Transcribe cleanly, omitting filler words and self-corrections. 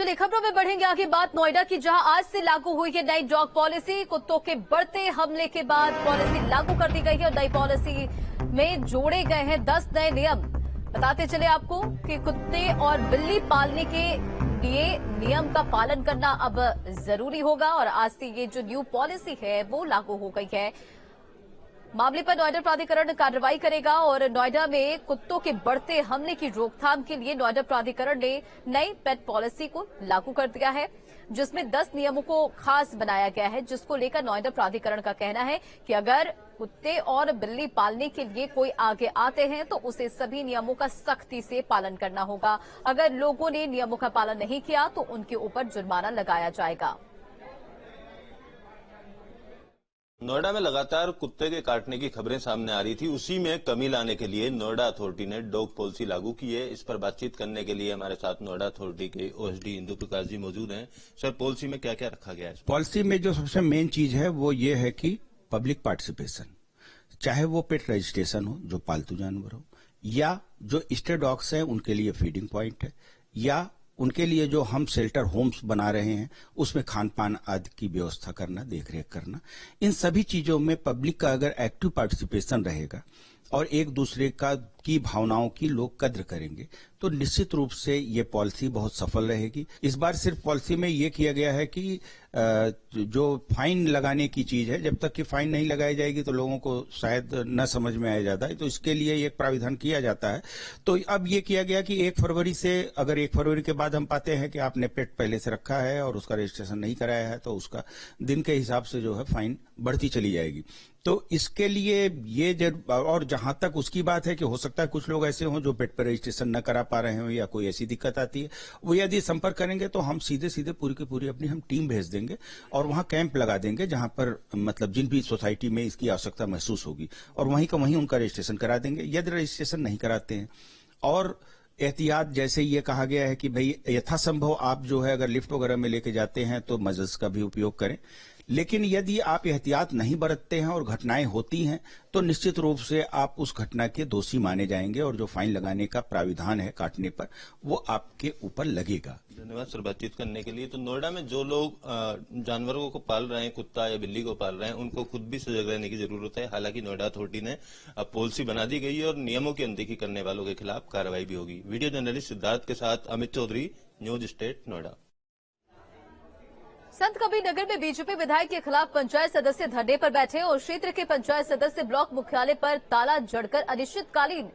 चलिए खबरों में बढ़ेंगे आगे बात नोएडा की, जहां आज से लागू हुई है नई डॉग पॉलिसी। कुत्तों के बढ़ते हमले के बाद पॉलिसी लागू कर दी गई है और नई पॉलिसी में जोड़े गए हैं 10 नए नियम। बताते चले आपको कि कुत्ते और बिल्ली पालने के लिए नियम का पालन करना अब जरूरी होगा और आज से ये जो न्यू पॉलिसी है वो लागू हो गई है। मामले पर नोएडा प्राधिकरण कार्रवाई करेगा और नोएडा में कुत्तों के बढ़ते हमले की रोकथाम के लिए नोएडा प्राधिकरण ने नई पेट पॉलिसी को लागू कर दिया है, जिसमें 10 नियमों को खास बनाया गया है, जिसको लेकर नोएडा प्राधिकरण का कहना है कि अगर कुत्ते और बिल्ली पालने के लिए कोई आगे आते हैं तो उसे सभी नियमों का सख्ती से पालन करना होगा। अगर लोगों ने नियमों का पालन नहीं किया तो उनके ऊपर जुर्माना लगाया जाएगा। नोएडा में लगातार कुत्ते के काटने की खबरें सामने आ रही थी, उसी में कमी लाने के लिए नोएडा अथॉरिटी ने डॉग पॉलिसी लागू की है। इस पर बातचीत करने के लिए हमारे साथ नोएडा अथॉरिटी के ओएसडी इंदु प्रकाश जी मौजूद हैं। सर, पॉलिसी में क्या क्या रखा गया है? पॉलिसी में जो सबसे मेन चीज है वो ये है कि पब्लिक पार्टिसिपेशन, चाहे वो पेट रजिस्ट्रेशन हो जो पालतू जानवर हो, या जो स्टे डॉग्स हैं उनके लिए फीडिंग पॉइंट है, या उनके लिए जो हम शेल्टर होम्स बना रहे हैं उसमें खान पान आदि की व्यवस्था करना, देखरेख करना, इन सभी चीजों में पब्लिक का अगर एक्टिव पार्टिसिपेशन रहेगा और एक दूसरे की भावनाओं की लोग कद्र करेंगे तो निश्चित रूप से ये पॉलिसी बहुत सफल रहेगी। इस बार सिर्फ पॉलिसी में ये किया गया है कि जो फाइन लगाने की चीज है, जब तक कि फाइन नहीं लगाई जाएगी तो लोगों को शायद न समझ में आया जाता है, तो इसके लिए एक प्राविधान किया जाता है। तो अब ये किया गया कि 1 फरवरी से, अगर 1 फरवरी के बाद हम पाते हैं कि आपने पेट पहले से रखा है और उसका रजिस्ट्रेशन नहीं कराया है तो उसका दिन के हिसाब से जो है फाइन बढ़ती चली जाएगी। तो इसके लिए ये और जहां तक उसकी बात है कि हो सकता है कुछ लोग ऐसे हों जो पेट पर रजिस्ट्रेशन न करा पा रहे हो या कोई ऐसी दिक्कत आती है, वो यदि संपर्क करेंगे तो हम सीधे सीधे पूरी की पूरी अपनी हम टीम भेज देंगे और वहां कैंप लगा देंगे जहां पर मतलब जिन भी सोसाइटी में इसकी आवश्यकता महसूस होगी और वहीं का वहीं उनका रजिस्ट्रेशन करा देंगे। यदि रजिस्ट्रेशन नहीं कराते हैं और एहतियात, जैसे ये कहा गया है कि भाई यथासंभव आप जो है अगर लिफ्ट वगैरह में लेके जाते हैं तो मजल्स का भी उपयोग करें, लेकिन यदि आप एहतियात नहीं बरतते हैं और घटनाएं होती हैं तो निश्चित रूप से आप उस घटना के दोषी माने जाएंगे और जो फाइन लगाने का प्राविधान है काटने पर वो आपके ऊपर लगेगा। धन्यवाद सर बातचीत करने के लिए। तो नोएडा में जो लोग जानवरों को पाल रहे हैं, कुत्ता या बिल्ली को पाल रहे हैं, उनको खुद भी सजग रहने की जरूरत है। हालांकि नोएडा अथॉरिटी ने पॉलिसी बना दी गई है और नियमों की अनदेखी करने वालों के खिलाफ कार्रवाई भी होगी। वीडियो जर्नलिस्ट सिद्धार्थ के साथ अमित चौधरी, न्यूज स्टेट नोएडा। संत कबीर नगर में बीजेपी विधायक के खिलाफ पंचायत सदस्य धरने पर बैठे और क्षेत्र के पंचायत सदस्य ब्लॉक मुख्यालय पर ताला जड़कर अनिश्चितकालीन